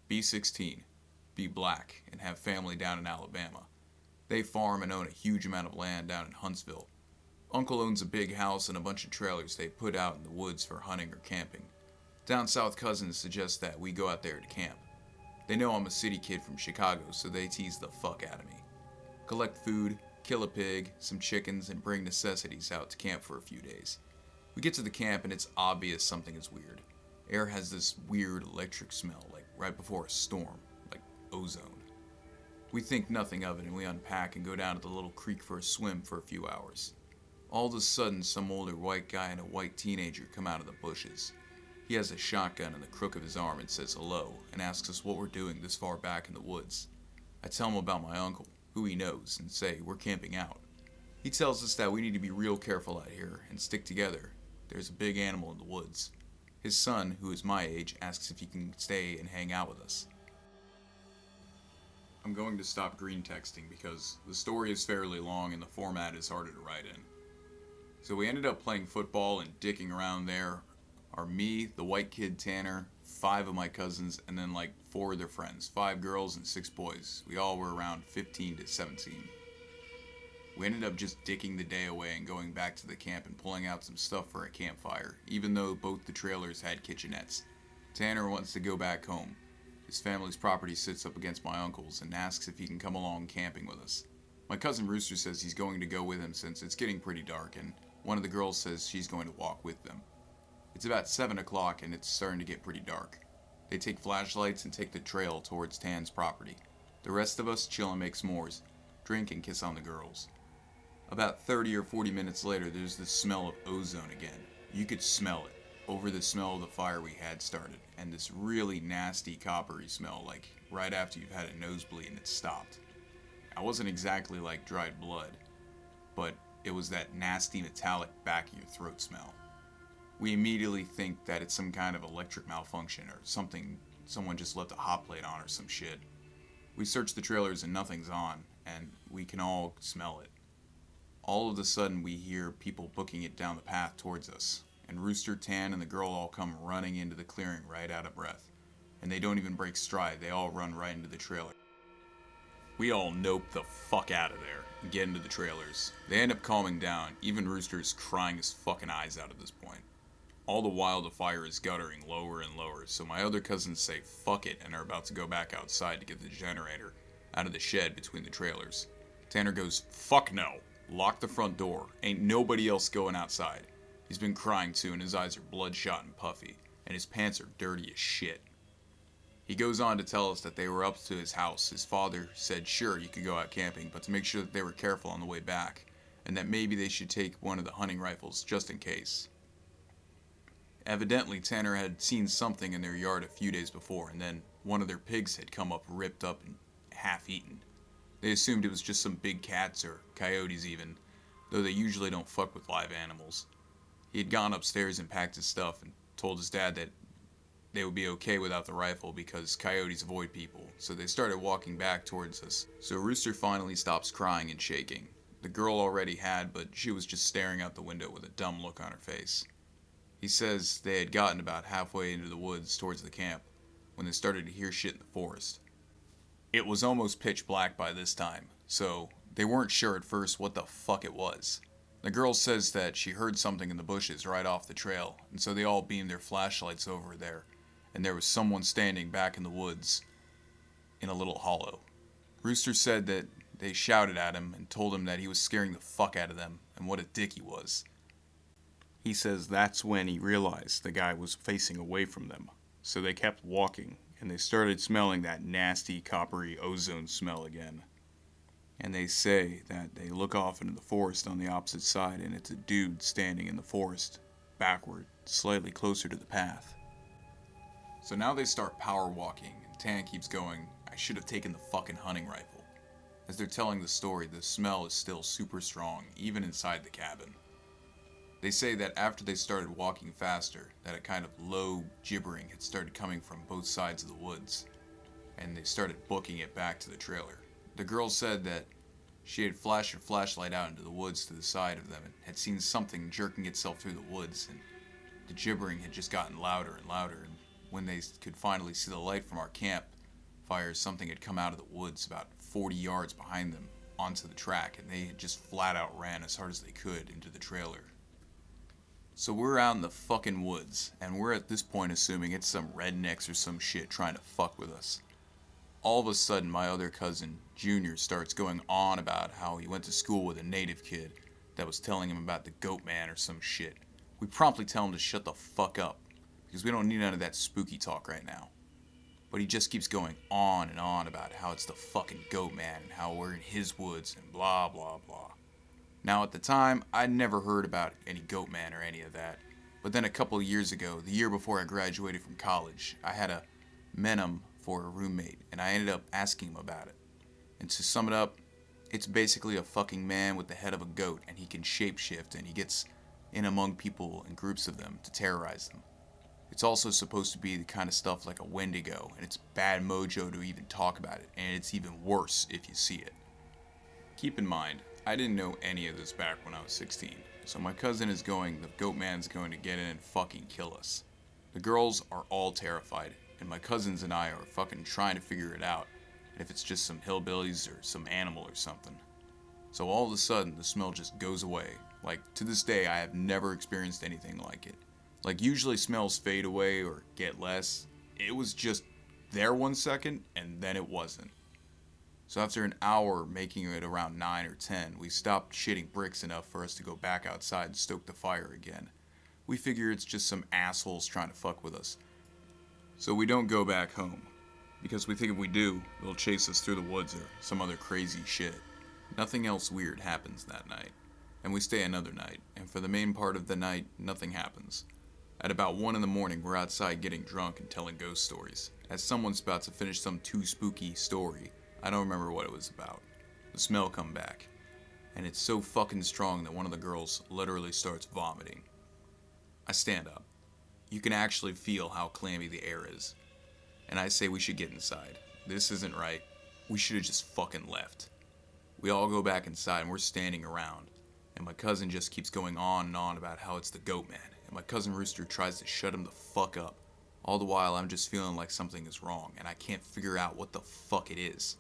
Be 16, be black, and have family down in Alabama. They farm and own a huge amount of land down in Huntsville. Uncle owns a big house and a bunch of trailers they put out in the woods for hunting or camping. Down south cousins suggest that we go out there to camp. They know I'm a city kid from Chicago, so they tease the fuck out of me. Collect food, kill a pig, some chickens, and bring necessities out to camp for a few days. We get to the camp and it's obvious something is weird. Air has this weird electric smell, like right before a storm, like ozone. We think nothing of it and we unpack and go down to the little creek for a swim for a few hours. All of a sudden, some older white guy and a white teenager come out of the bushes. He has a shotgun in the crook of his arm and says hello, and asks us what we're doing this far back in the woods. I tell him about my uncle, who he knows, and say we're camping out. He tells us that we need to be real careful out here and stick together. There's a big animal in the woods. His son, who is my age, asks if he can stay and hang out with us. I'm going to stop green texting because the story is fairly long and the format is harder to write in. So we ended up playing football and dicking around there. Are me, the white kid Tanner, 5 of my cousins, and then like 4 of their friends, 5 girls and 6 boys. We all were around 15 to 17. We ended up just dicking the day away and going back to the camp and pulling out some stuff for a campfire, even though both the trailers had kitchenettes. Tanner wants to go back home. His family's property sits up against my uncle's and asks if he can come along camping with us. My cousin Rooster says he's going to go with him since it's getting pretty dark, and one of the girls says she's going to walk with them. It's about 7 o'clock and it's starting to get pretty dark. They take flashlights and take the trail towards Tan's property. The rest of us chill and make s'mores, drink and kiss on the girls. About 30 or 40 minutes later, there's the smell of ozone again. You could smell it, over the smell of the fire we had started, and this really nasty coppery smell, like right after you've had a nosebleed and it's stopped. I wasn't exactly like dried blood, but it was that nasty metallic back of your throat smell. We immediately think that it's some kind of electric malfunction or something, someone just left a hot plate on or some shit. We search the trailers and nothing's on, and we can all smell it. All of a sudden we hear people booking it down the path towards us, and Rooster, Tan, and the girl all come running into the clearing right out of breath. And they don't even break stride, they all run right into the trailer. We all nope the fuck out of there and get into the trailers. They end up calming down, even Rooster's crying his fucking eyes out at this point. All the while the fire is guttering lower and lower, so my other cousins say fuck it and are about to go back outside to get the generator out of the shed between the trailers. Tanner goes, fuck no, lock the front door, ain't nobody else going outside. He's been crying too and his eyes are bloodshot and puffy, and his pants are dirty as shit. He goes on to tell us that they were up to his house. His father said sure you could go out camping, but to make sure that they were careful on the way back, and that maybe they should take one of the hunting rifles just in case. Evidently, Tanner had seen something in their yard a few days before, and then one of their pigs had come up ripped up and half-eaten. They assumed it was just some big cats or coyotes even, though they usually don't fuck with live animals. He had gone upstairs and packed his stuff and told his dad that they would be okay without the rifle because coyotes avoid people, so they started walking back towards us. So Rooster finally stops crying and shaking. The girl already had, but she was just staring out the window with a dumb look on her face. He says they had gotten about halfway into the woods towards the camp when they started to hear shit in the forest. It was almost pitch black by this time, so they weren't sure at first what the fuck it was. The girl says that she heard something in the bushes right off the trail, and so they all beamed their flashlights over there, and there was someone standing back in the woods in a little hollow. Rooster said that they shouted at him and told him that he was scaring the fuck out of them and what a dick he was. He says that's when he realized the guy was facing away from them, so they kept walking, and they started smelling that nasty coppery ozone smell again. And they say that they look off into the forest on the opposite side, and it's a dude standing in the forest, backward, slightly closer to the path. So now they start power walking, and Tan keeps going, I should have taken the fucking hunting rifle. As they're telling the story, the smell is still super strong, even inside the cabin. They say that after they started walking faster, that a kind of low gibbering had started coming from both sides of the woods, and they started booking it back to the trailer. The girl said that she had flashed her flashlight out into the woods to the side of them and had seen something jerking itself through the woods, and the gibbering had just gotten louder and louder, and when they could finally see the light from our camp, fire something had come out of the woods about 40 yards behind them onto the track, and they had just flat out ran as hard as they could into the trailer. So we're out in the fucking woods, and we're at this point assuming it's some rednecks or some shit trying to fuck with us. All of a sudden, my other cousin, Junior, starts going on about how he went to school with a native kid that was telling him about the Goatman or some shit. We promptly tell him to shut the fuck up, because we don't need none of that spooky talk right now. But he just keeps going on and on about how it's the fucking Goatman and how we're in his woods and blah blah blah. Now at the time, I'd never heard about any Goatman or any of that. But then a couple of years ago, the year before I graduated from college, I had a Menem for a roommate, and I ended up asking him about it. And to sum it up, it's basically a fucking man with the head of a goat, and he can shapeshift, and he gets in among people and groups of them to terrorize them. It's also supposed to be the kind of stuff like a Wendigo, and it's bad mojo to even talk about it, and it's even worse if you see it. Keep in mind, I didn't know any of this back when I was 16, so my cousin is going, the Goatman's going to get in and fucking kill us. The girls are all terrified, and my cousins and I are fucking trying to figure it out, if it's just some hillbillies or some animal or something. So all of a sudden, the smell just goes away. Like, to this day, I have never experienced anything like it. Like, usually smells fade away or get less. It was just there 1 second, and then it wasn't. So after an hour, making it around 9 or 10, we stopped shitting bricks enough for us to go back outside and stoke the fire again. We figure it's just some assholes trying to fuck with us. So we don't go back home, because we think if we do, they'll chase us through the woods or some other crazy shit. Nothing else weird happens that night. And we stay another night, and for the main part of the night, nothing happens. At about 1 in the morning, we're outside getting drunk and telling ghost stories. As someone's about to finish some too spooky story, I don't remember what it was about. The smell come back, and it's so fucking strong that one of the girls literally starts vomiting. I stand up. You can actually feel how clammy the air is. And I say we should get inside. This isn't right. We should have just fucking left. We all go back inside and we're standing around. And my cousin just keeps going on and on about how it's the Goatman. And my cousin Rooster tries to shut him the fuck up. All the while I'm just feeling like something is wrong and I can't figure out what the fuck it is.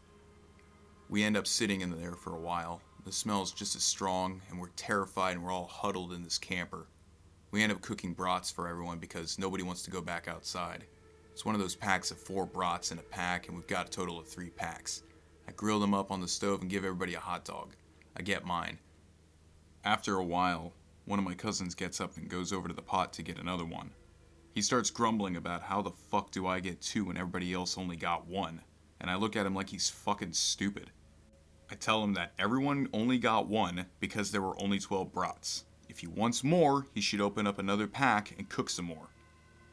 We end up sitting in there for a while. The smell is just as strong and we're terrified and we're all huddled in this camper. We end up cooking brats for everyone because nobody wants to go back outside. It's one of those packs of 4 brats in a pack, and we've got a total of 3 packs. I grill them up on the stove and give everybody a hot dog. I get mine. After a while, one of my cousins gets up and goes over to the pot to get another one. He starts grumbling about how the fuck do I get 2 when everybody else only got 1, and I look at him like he's fucking stupid. I tell him that everyone only got 1 because there were only 12 brats. If he wants more, he should open up another pack and cook some more.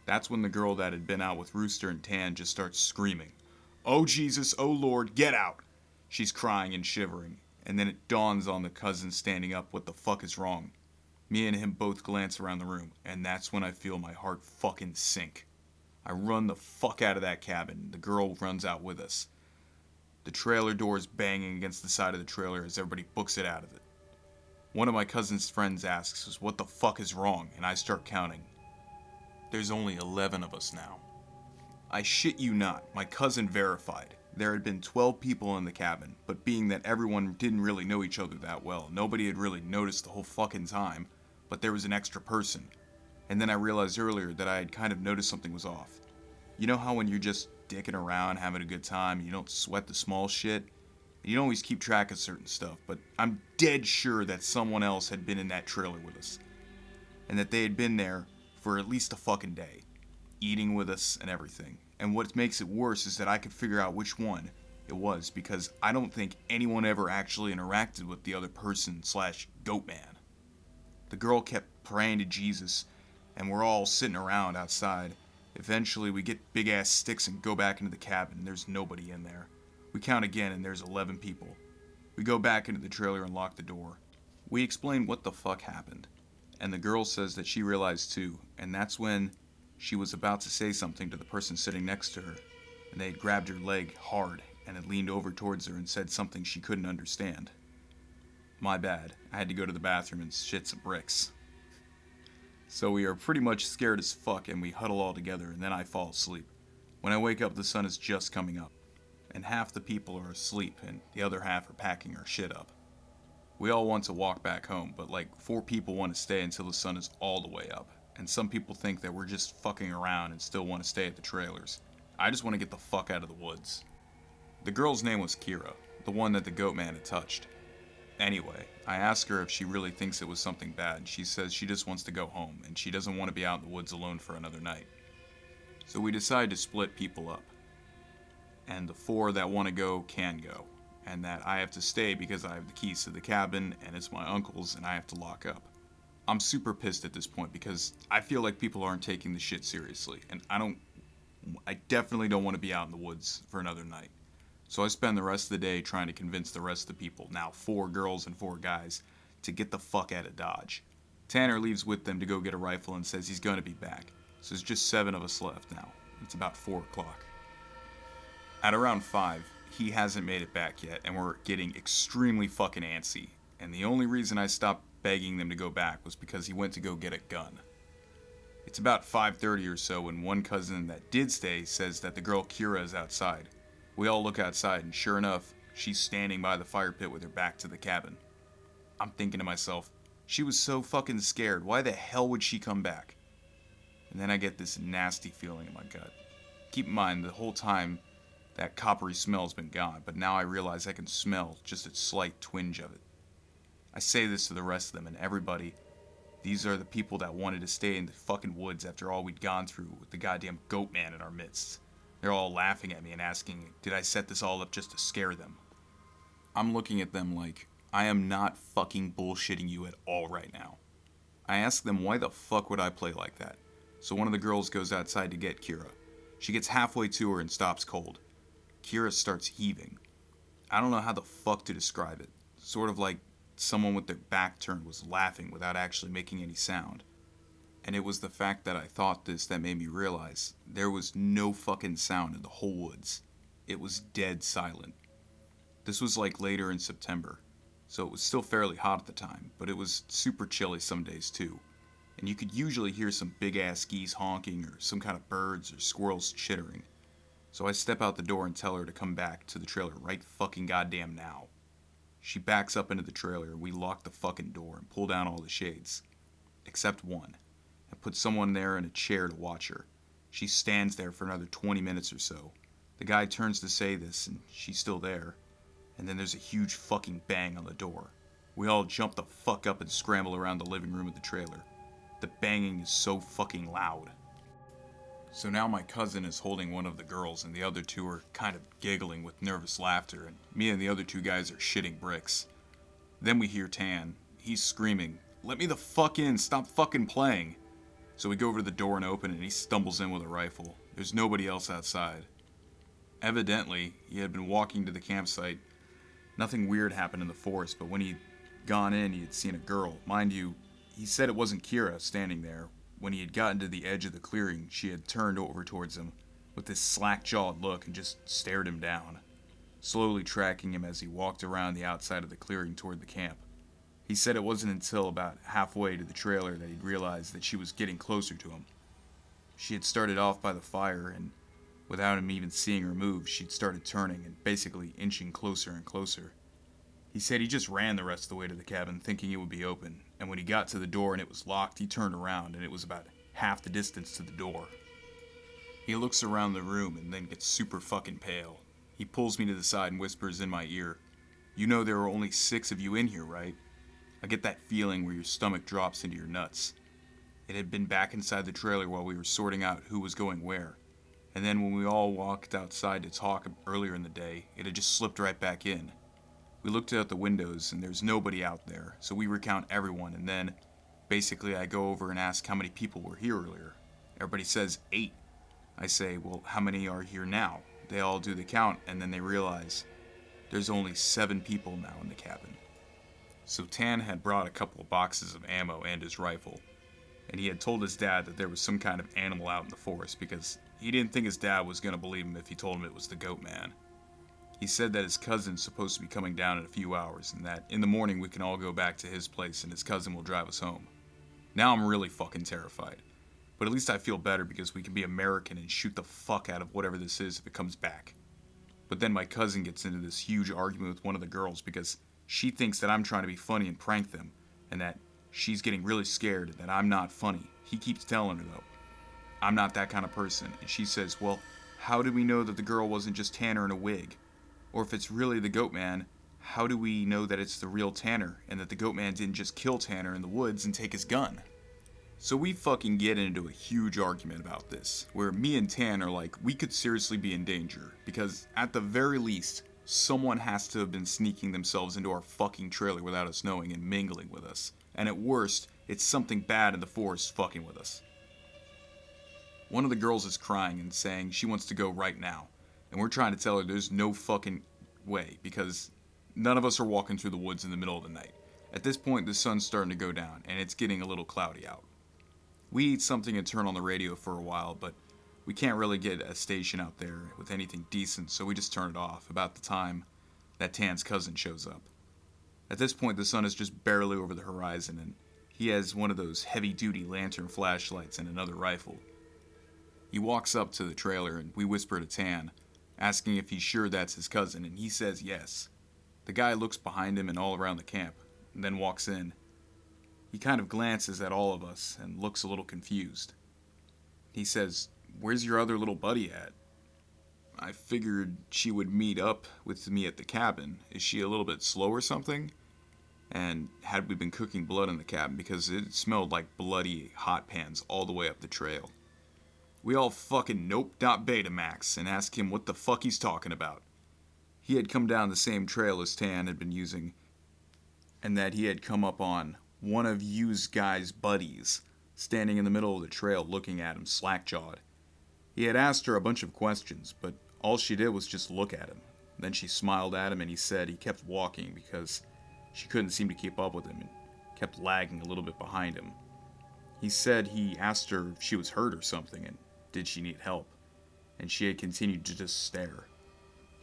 That's when the girl that had been out with Rooster and Tan just starts screaming, "Oh Jesus, oh Lord, get out!" She's crying and shivering, and then it dawns on the cousin standing up what the fuck is wrong. Me and him both glance around the room, and that's when I feel my heart fucking sink. I run the fuck out of that cabin. The girl runs out with us. The trailer door is banging against the side of the trailer as everybody books it out of it. One of my cousin's friends asks us what the fuck is wrong, and I start counting. There's only 11 of us now. I shit you not, my cousin verified. There had been 12 people in the cabin, but being that everyone didn't really know each other that well, nobody had really noticed the whole fucking time, but there was an extra person. And then I realized earlier that I had kind of noticed something was off. You know how when you're just dicking around, having a good time, and you don't sweat the small shit? You don't always keep track of certain stuff, but I'm dead sure that someone else had been in that trailer with us. And that they had been there for at least a fucking day, eating with us and everything. And what makes it worse is that I could figure out which one it was, because I don't think anyone ever actually interacted with the other person / Goatman. The girl kept praying to Jesus, and we're all sitting around outside. Eventually we get big ass sticks and go back into the cabin, and there's nobody in there. We count again and there's 11 people. We go back into the trailer and lock the door. We explain what the fuck happened. And the girl says that she realized too, and that's when she was about to say something to the person sitting next to her, and they had grabbed her leg hard and had leaned over towards her and said something she couldn't understand. My bad, I had to go to the bathroom and shit some bricks. So we are pretty much scared as fuck and we huddle all together and then I fall asleep. When I wake up, the sun is just coming up. and half the people are asleep and the other half are packing our shit up. We all want to walk back home, but like 4 people want to stay until the sun is all the way up, and some people think that we're just fucking around and still want to stay at the trailers. I just want to get the fuck out of the woods. The girl's name was Kira, the one that the Goatman had touched. Anyway, I asked her if she really thinks it was something bad, and she says she just wants to go home, and she doesn't want to be out in the woods alone for another night. So we decide to split people up. And the 4 that want to go can go, and that I have to stay because I have the keys to the cabin, and it's my uncle's, and I have to lock up. I'm super pissed at this point because I feel like people aren't taking the shit seriously, and I definitely don't want to be out in the woods for another night. So I spend the rest of the day trying to convince the rest of the people, now 4 girls and 4 guys, to get the fuck out of Dodge. Tanner leaves with them to go get a rifle and says he's going to be back. So there's just 7 of us left now. It's about 4 o'clock. At around 5, he hasn't made it back yet, and we're getting extremely fucking antsy. And the only reason I stopped begging them to go back was because he went to go get a gun. It's about 5:30 or so when one cousin that did stay says that the girl Kira is outside. We all look outside, and sure enough, she's standing by the fire pit with her back to the cabin. I'm thinking to myself, she was so fucking scared, why the hell would she come back? And then I get this nasty feeling in my gut. Keep in mind, the whole time, that coppery smell's been gone, but now I realize I can smell just a slight twinge of it. I say this to the rest of them, and everybody, these are the people that wanted to stay in the fucking woods after all we'd gone through with the goddamn Goatman in our midst. They're all laughing at me and asking, did I set this all up just to scare them? I'm looking at them like, I am not fucking bullshitting you at all right now. I ask them why the fuck would I play like that? So one of the girls goes outside to get Kira. She gets halfway to her and stops cold. Kira starts heaving. I don't know how the fuck to describe it. Sort of like someone with their back turned was laughing without actually making any sound. And it was the fact that I thought this that made me realize there was no fucking sound in the whole woods. It was dead silent. This was like later in September, so it was still fairly hot at the time, but it was super chilly some days too. And you could usually hear some big ass geese honking or some kind of birds or squirrels chittering. So I step out the door and tell her to come back to the trailer right fucking goddamn now. She backs up into the trailer and we lock the fucking door and pull down all the shades. Except one. And put someone there in a chair to watch her. She stands there for another 20 minutes or so. The guy turns to say this and she's still there. And then there's a huge fucking bang on the door. We all jump the fuck up and scramble around the living room of the trailer. The banging is so fucking loud. So now my cousin is holding one of the girls and the other 2 are kind of giggling with nervous laughter and me and the other 2 guys are shitting bricks. Then we hear Tan. He's screaming, "Let me the fuck in, stop fucking playing." So we go over to the door and open it and he stumbles in with a rifle. There's nobody else outside. Evidently, he had been walking to the campsite. Nothing weird happened in the forest, but when he'd gone in, he had seen a girl. Mind you, he said it wasn't Kira standing there. When he had gotten to the edge of the clearing, she had turned over towards him with this slack-jawed look and just stared him down, slowly tracking him as he walked around the outside of the clearing toward the camp. He said it wasn't until about halfway to the trailer that he'd realized that she was getting closer to him. She had started off by the fire, and without him even seeing her move, she'd started turning and basically inching closer and closer. He said he just ran the rest of the way to the cabin thinking it would be open, and when he got to the door and it was locked, he turned around and it was about half the distance to the door. He looks around the room and then gets super fucking pale. He pulls me to the side and whispers in my ear, "You know there are only 6 of you in here, right?" I get that feeling where your stomach drops into your nuts. It had been back inside the trailer while we were sorting out who was going where. And then when we all walked outside to talk earlier in the day, it had just slipped right back in. We looked out the windows and there's nobody out there, so we recount everyone and then, basically I go over and ask how many people were here earlier. Everybody says 8. I say, well, how many are here now? They all do the count and then they realize there's only 7 people now in the cabin. So Tan had brought a couple of boxes of ammo and his rifle, and he had told his dad that there was some kind of animal out in the forest because he didn't think his dad was going to believe him if he told him it was the Goatman. He said that his cousin's supposed to be coming down in a few hours and that in the morning we can all go back to his place and his cousin will drive us home. Now I'm really fucking terrified. But at least I feel better because we can be American and shoot the fuck out of whatever this is if it comes back. But then my cousin gets into this huge argument with one of the girls because she thinks that I'm trying to be funny and prank them, and that she's getting really scared that I'm not funny. He keeps telling her, though, I'm not that kind of person. And she says, well, how do we know that the girl wasn't just Tanner in a wig? Or if it's really the Goatman, how do we know that it's the real Tanner and that the Goatman didn't just kill Tanner in the woods and take his gun? So we fucking get into a huge argument about this, where me and Tan are like, we could seriously be in danger, because at the very least, someone has to have been sneaking themselves into our fucking trailer without us knowing and mingling with us. And at worst, it's something bad in the forest fucking with us. One of the girls is crying and saying she wants to go right now, and we're trying to tell her there's no fucking way, because none of us are walking through the woods in the middle of the night. At this point, the sun's starting to go down, and it's getting a little cloudy out. We eat something and turn on the radio for a while, but we can't really get a station out there with anything decent, so we just turn it off about the time that Tan's cousin shows up. At this point, the sun is just barely over the horizon, and he has one of those heavy-duty lantern flashlights and another rifle. He walks up to the trailer, and we whisper to Tan, asking if he's sure that's his cousin, and he says yes. The guy looks behind him and all around the camp, and then walks in. He kind of glances at all of us and looks a little confused. He says, where's your other little buddy at? I figured she would meet up with me at the cabin. Is she a little bit slow or something? And had we been cooking blood in the cabin, because it smelled like bloody hot pans all the way up the trail. We all fucking nope, not Betamax, and ask him what the fuck he's talking about. He had come down the same trail as Tan had been using, and that he had come up on one of you's guys' buddies, standing in the middle of the trail looking at him slack-jawed. He had asked her a bunch of questions, but all she did was just look at him. Then she smiled at him and he said he kept walking because she couldn't seem to keep up with him and kept lagging a little bit behind him. He said he asked her if she was hurt or something and did she need help, and she had continued to just stare.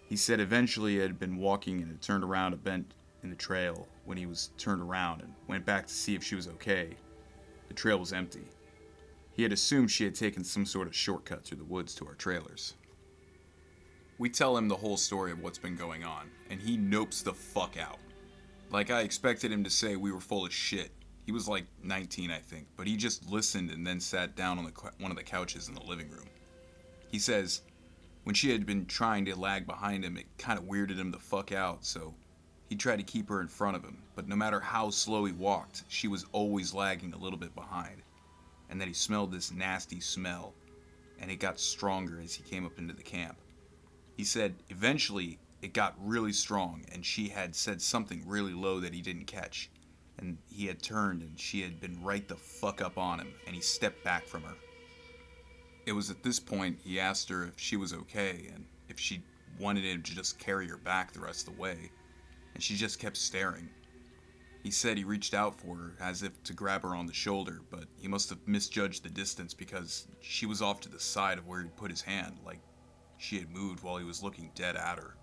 He said eventually he had been walking and had turned around a bend in the trail when he was turned around and went back to see if she was okay. The trail was empty. He had assumed she had taken some sort of shortcut through the woods to our trailers. We tell him the whole story of what's been going on, and he nopes the fuck out. Like I expected him to say we were full of shit. He was like 19, I think, but he just listened and then sat down on one of the couches in the living room. He says, when she had been trying to lag behind him, it kind of weirded him the fuck out, so he tried to keep her in front of him, but no matter how slow he walked, she was always lagging a little bit behind. And then he smelled this nasty smell, and it got stronger as he came up into the camp. He said eventually it got really strong, and she had said something really low that he didn't catch. And he had turned, and she had been right the fuck up on him, and he stepped back from her. It was at this point he asked her if she was okay, and if she wanted him to just carry her back the rest of the way. And she just kept staring. He said he reached out for her as if to grab her on the shoulder, but he must have misjudged the distance because she was off to the side of where he'd put his hand, like she had moved while he was looking dead at her.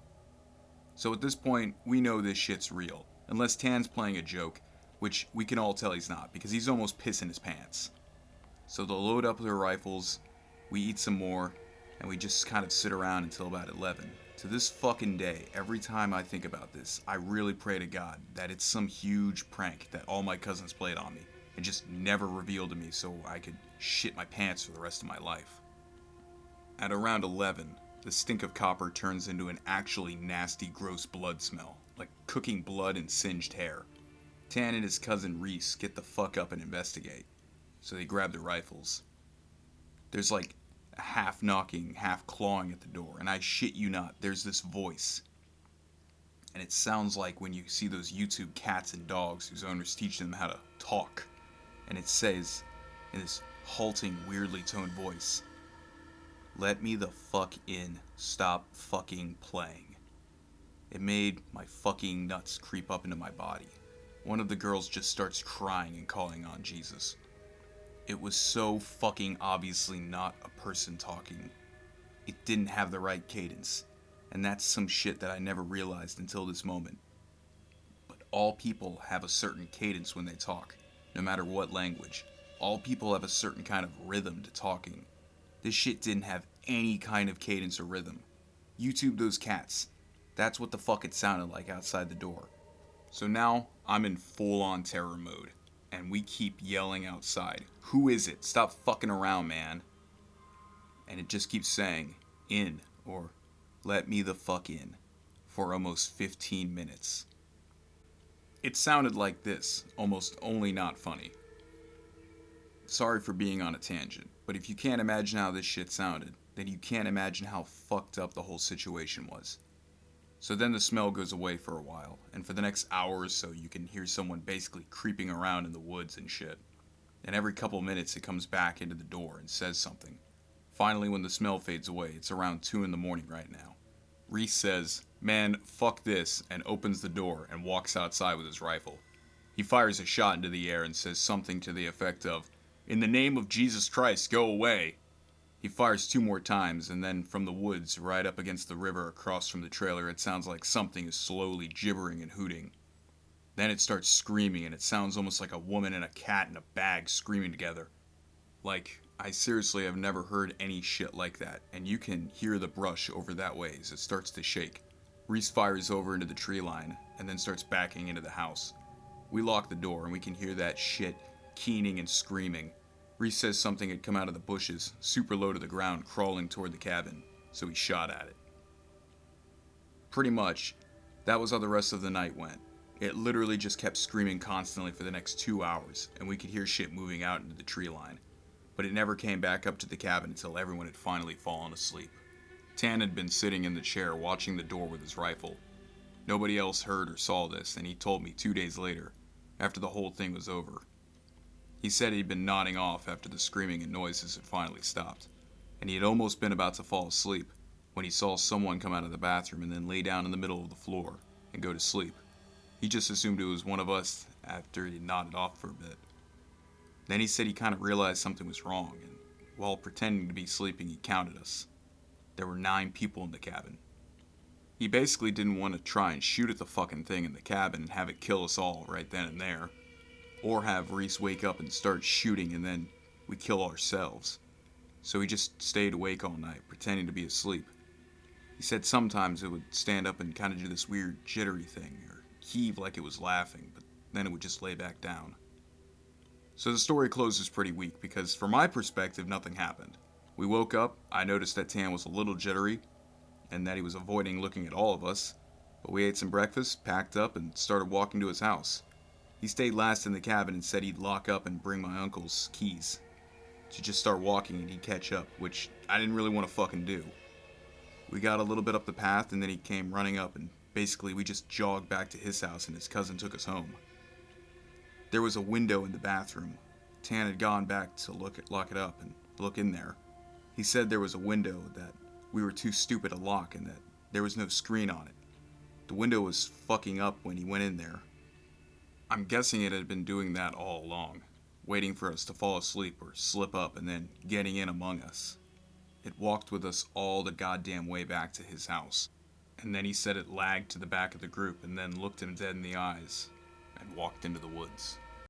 So at this point, we know this shit's real, unless Tan's playing a joke, which we can all tell he's not, because he's almost pissing his pants. So they'll load up their rifles, we eat some more, and we just kind of sit around until about 11. To this fucking day, every time I think about this, I really pray to God that it's some huge prank that all my cousins played on me and just never revealed to me so I could shit my pants for the rest of my life. At around 11, the stink of copper turns into an actually nasty, gross blood smell, like cooking blood and singed hair. Tan and his cousin Reese get the fuck up and investigate, so they grab their rifles. There's like half knocking, half clawing at the door, and I shit you not, there's this voice. And it sounds like when you see those YouTube cats and dogs whose owners teach them how to talk. And it says, in this halting, weirdly toned voice, "Let me the fuck in, stop fucking playing." It made my fucking nuts creep up into my body. One of the girls just starts crying and calling on Jesus. It was so fucking obviously not a person talking. It didn't have the right cadence, and that's some shit that I never realized until this moment. But all people have a certain cadence when they talk, no matter what language. All people have a certain kind of rhythm to talking. This shit didn't have any kind of cadence or rhythm. YouTube those cats. That's what the fuck it sounded like outside the door. So now I'm in full-on terror mode, and we keep yelling outside. Who is it? Stop fucking around, man. And it just keeps saying, in, or let me the fuck in, for almost 15 minutes. It sounded like this, almost only not funny. Sorry for being on a tangent, but if you can't imagine how this shit sounded, then you can't imagine how fucked up the whole situation was. So then the smell goes away for a while, and for the next hour or so you can hear someone basically creeping around in the woods and shit. And every couple minutes it comes back into the door and says something. Finally, when the smell fades away, it's around 2 in the morning right now. Reese says, "Man, fuck this," and opens the door and walks outside with his rifle. He fires a shot into the air and says something to the effect of, "In the name of Jesus Christ, go away." He fires 2 more times, and then from the woods, right up against the river across from the trailer, it sounds like something is slowly gibbering and hooting. Then it starts screaming, and it sounds almost like a woman and a cat in a bag screaming together. Like, I seriously have never heard any shit like that, and you can hear the brush over that way as it starts to shake. Reese fires over into the tree line, and then starts backing into the house. We lock the door, and we can hear that shit keening and screaming. Reese says something had come out of the bushes, super low to the ground, crawling toward the cabin, so he shot at it. Pretty much, that was how the rest of the night went. It literally just kept screaming constantly for the next 2 hours, and we could hear shit moving out into the tree line. But it never came back up to the cabin until everyone had finally fallen asleep. Tan had been sitting in the chair watching the door with his rifle. Nobody else heard or saw this, and he told me 2 days later, after the whole thing was over. He said he'd been nodding off after the screaming and noises had finally stopped, and he had almost been about to fall asleep when he saw someone come out of the bathroom and then lay down in the middle of the floor and go to sleep. He just assumed it was one of us after he nodded off for a bit. Then he said he kind of realized something was wrong, and while pretending to be sleeping, he counted us. There were 9 people in the cabin. He basically didn't want to try and shoot at the fucking thing in the cabin and have it kill us all right then and there, or have Reese wake up and start shooting and then we kill ourselves. So he just stayed awake all night, pretending to be asleep. He said sometimes it would stand up and kind of do this weird jittery thing, or heave like it was laughing, but then it would just lay back down. So the story closes pretty weak, because from my perspective, nothing happened. We woke up, I noticed that Tan was a little jittery, and that he was avoiding looking at all of us, but we ate some breakfast, packed up, and started walking to his house. He stayed last in the cabin and said he'd lock up and bring my uncle's keys to just start walking and he'd catch up, which I didn't really want to fucking do. We got a little bit up the path and then he came running up and basically we just jogged back to his house and his cousin took us home. There was a window in the bathroom. Tan had gone back to lock it up and look in there. He said there was a window that we were too stupid to lock and that there was no screen on it. The window was fucking up when he went in there. I'm guessing it had been doing that all along, waiting for us to fall asleep or slip up and then getting in among us. It walked with us all the goddamn way back to his house, and then he said it lagged to the back of the group and then looked him dead in the eyes and walked into the woods.